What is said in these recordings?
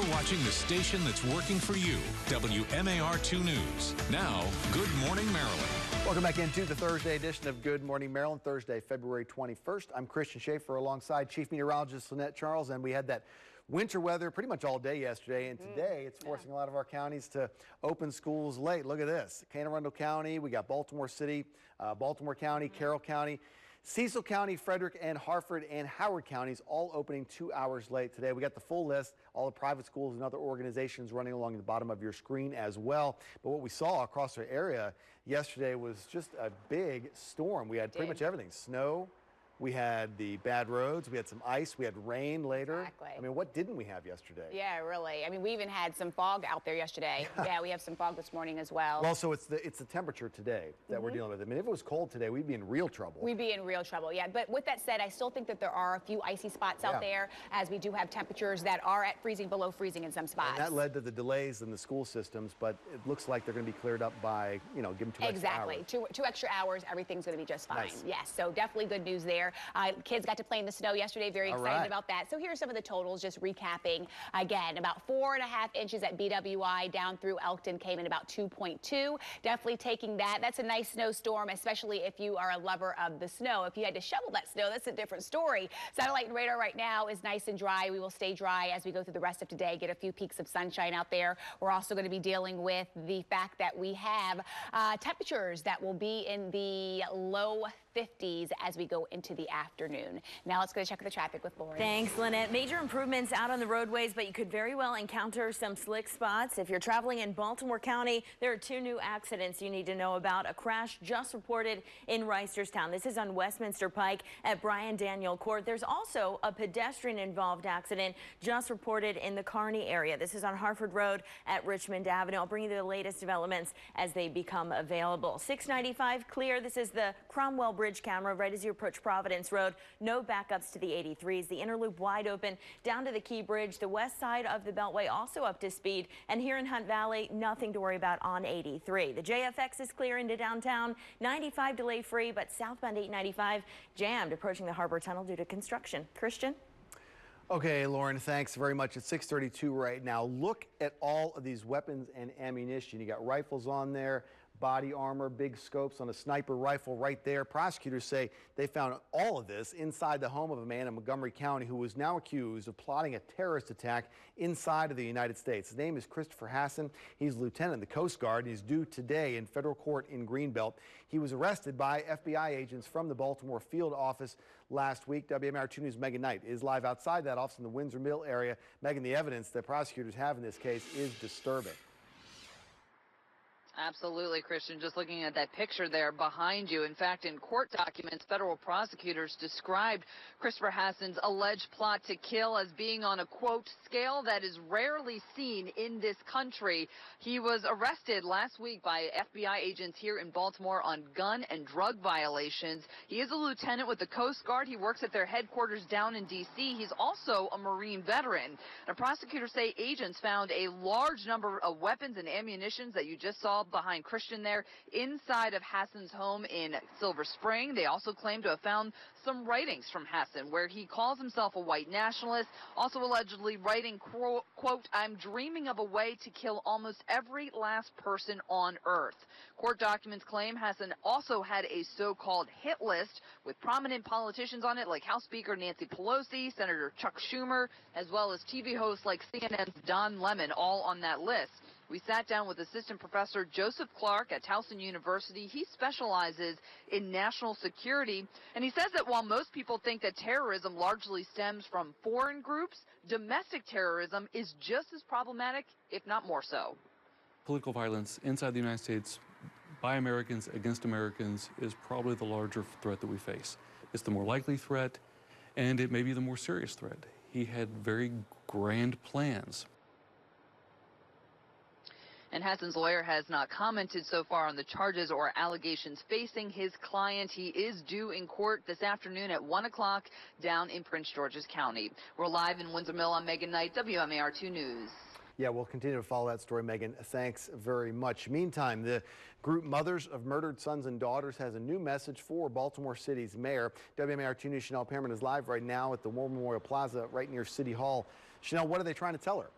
You're watching the station that's working for you, WMAR-2 News. Now, Good Morning Maryland. Welcome back into the Thursday edition of Good Morning Maryland, Thursday, February 21st. I'm Christian Schaefer alongside Chief Meteorologist Lynette Charles, and we had that winter weather pretty much all day yesterday, and today it's forcing a lot of our counties to open schools late. Look at this. Anne Arundel County, we got Baltimore City, Baltimore County, Carroll County, Cecil County, Frederick and Harford and Howard counties all opening 2 hours late today. We got the full list, all the private schools and other organizations running along the bottom of your screen as well. But what we saw across our area yesterday was just a big storm. We had pretty much everything. Snow. We had the bad roads, we had some ice, we had rain later. Exactly. I mean, what didn't we have yesterday? Yeah, really. I mean, we even had some fog out there yesterday. Yeah, we have some fog this morning as well. Well, so it's the temperature today that we're dealing with. I mean, if it was cold today, we'd be in real trouble. We'd be in real trouble, yeah. But with that said, I still think that there are a few icy spots out there, as we do have temperatures that are at freezing, below freezing in some spots. And that led to the delays in the school systems, but it looks like they're going to be cleared up by, you know, give them 2 extra hours. Exactly. Two extra hours, everything's going to be just fine. Nice. Yes, so definitely good news there. Kids got to play in the snow yesterday. Very excited about that. So here are some of the totals, just recapping. Again, about 4.5 inches at BWI, down through Elkton came in about 2.2. Definitely taking that. That's a nice snowstorm, especially if you are a lover of the snow. If you had to shovel that snow, that's a different story. Satellite and radar right now is nice and dry. We will stay dry as we go through the rest of today, get a few peaks of sunshine out there. We're also going to be dealing with the fact that we have temperatures that will be in the low 50s as we go into the afternoon. Now let's go check the traffic with Lauren. Thanks, Lynette. Major improvements out on the roadways, but you could very well encounter some slick spots. If you're traveling in Baltimore County, there are 2 new accidents you need to know about. A crash just reported in Reisterstown. This is on Westminster Pike at Brian Daniel Court. There's also a pedestrian-involved accident just reported in the Kearney area. This is on Harford Road at Richmond Avenue. I'll bring you the latest developments as they become available. 695 clear. This is the Cromwell Bridge camera right as you approach Providence Road. No backups to the 83s. The inner loop wide open down to the Key Bridge. The west side of the Beltway also up to speed. And here in Hunt Valley, nothing to worry about on 83. The JFX is clear into downtown. 95 delay free, but southbound 895 jammed approaching the Harbor Tunnel due to construction. Christian? Okay, Lauren, thanks very much. It's 6:32 right now. Look at all of these weapons and ammunition. You got rifles on there, body armor, big scopes on a sniper rifle right there. Prosecutors say they found all of this inside the home of a man in Montgomery County who was now accused of plotting a terrorist attack inside of the United States. His name is Christopher Hassan. He's a lieutenant in the Coast Guard, and he's due today in federal court in Greenbelt. He was arrested by FBI agents from the Baltimore field office last week. WMAR-2 News' Megan Knight is live outside that office in the Windsor Mill area. Megan, the evidence that prosecutors have in this case is disturbing. Absolutely, Christian. Just looking at that picture there behind you. In fact, in court documents, federal prosecutors described Christopher Hassan's alleged plot to kill as being on a, quote, scale that is rarely seen in this country. He was arrested last week by FBI agents here in Baltimore on gun and drug violations. He is a lieutenant with the Coast Guard. He works at their headquarters down in D.C. He's also a Marine veteran. Now, prosecutors say agents found a large number of weapons and ammunition that you just saw behind Christian there inside of Hassan's home in Silver Spring. They also claim to have found some writings from Hassan where he calls himself a white nationalist, also allegedly writing, quote, "I'm dreaming of a way to kill almost every last person on earth." Court documents claim Hassan also had a so-called hit list with prominent politicians on it like House Speaker Nancy Pelosi, Senator Chuck Schumer, as well as TV hosts like CNN's Don Lemon, all on that list. We sat down with Assistant Professor Joseph Clark at Towson University. He specializes in national security, and he says that while most people think that terrorism largely stems from foreign groups, domestic terrorism is just as problematic, if not more so. Political violence inside the United States by Americans against Americans is probably the larger threat that we face. It's the more likely threat, and it may be the more serious threat. He had very grand plans. And Hassan's lawyer has not commented so far on the charges or allegations facing his client. He is due in court this afternoon at 1 o'clock down in Prince George's County. We're live in Windsor Mill. I'm Megan Knight, WMAR-2 News. Yeah, we'll continue to follow that story, Megan. Thanks very much. Meantime, the group Mothers of Murdered Sons and Daughters has a new message for Baltimore City's mayor. WMAR-2 News' Chanel Pearman is live right now at the War Memorial Plaza right near City Hall. Chanel, what are they trying to tell her?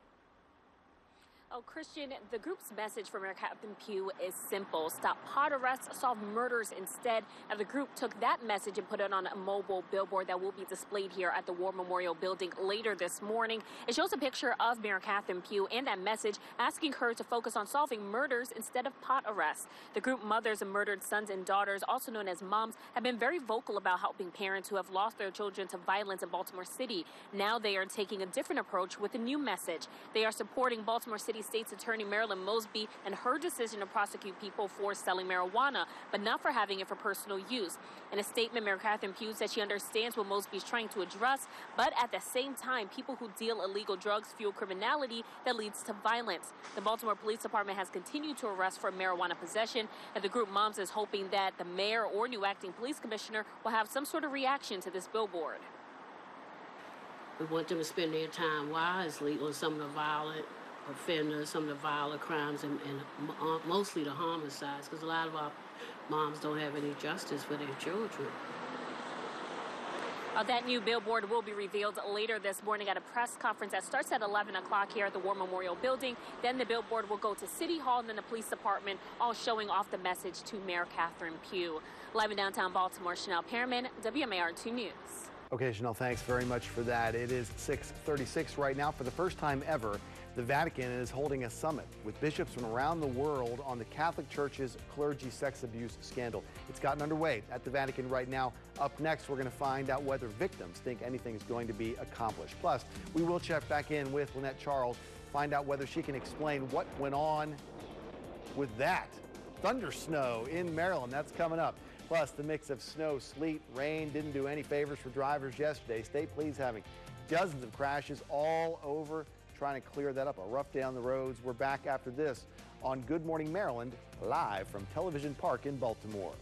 Oh, Christian, the group's message for Mayor Catherine Pugh is simple. Stop pot arrests, solve murders instead. And the group took that message and put it on a mobile billboard that will be displayed here at the War Memorial Building later this morning. It shows a picture of Mayor Catherine Pugh and that message asking her to focus on solving murders instead of pot arrests. The group Mothers of Murdered Sons and Daughters, also known as MOMS, have been very vocal about helping parents who have lost their children to violence in Baltimore City. Now they are taking a different approach with a new message. They are supporting Baltimore City State's Attorney Marilyn Mosby and her decision to prosecute people for selling marijuana, but not for having it for personal use. In a statement, Mayor Catherine Pugh said she understands what Mosby is trying to address, but at the same time, people who deal illegal drugs fuel criminality that leads to violence. The Baltimore Police Department has continued to arrest for marijuana possession, and the group Moms is hoping that the mayor or new acting police commissioner will have some sort of reaction to this billboard. We want them to spend their time wisely on some of the violent offenders, some of the violent crimes, and mostly the homicides, because a lot of our moms don't have any justice for their children. That new billboard will be revealed later this morning at a press conference that starts at 11 o'clock here at the War Memorial Building. Then the billboard will go to City Hall and then the police department, all showing off the message to Mayor Catherine Pugh. Live in downtown Baltimore, Chanel Pearman, WMAR-2 News. Okay, Chanel, thanks very much for that. It is 6:36 right now. For the first time ever, the Vatican is holding a summit with bishops from around the world on the Catholic Church's clergy sex abuse scandal. It's gotten underway at the Vatican right now. Up next, we're going to find out whether victims think anything is going to be accomplished. Plus, we will check back in with Lynette Charles, find out whether she can explain what went on with that thunder snow in Maryland. That's coming up. Plus, the mix of snow, sleet, rain didn't do any favors for drivers yesterday. State police having dozens of crashes all over, trying to clear that up. A rough day on the roads. We're back after this on Good Morning Maryland, live from Television Park in Baltimore.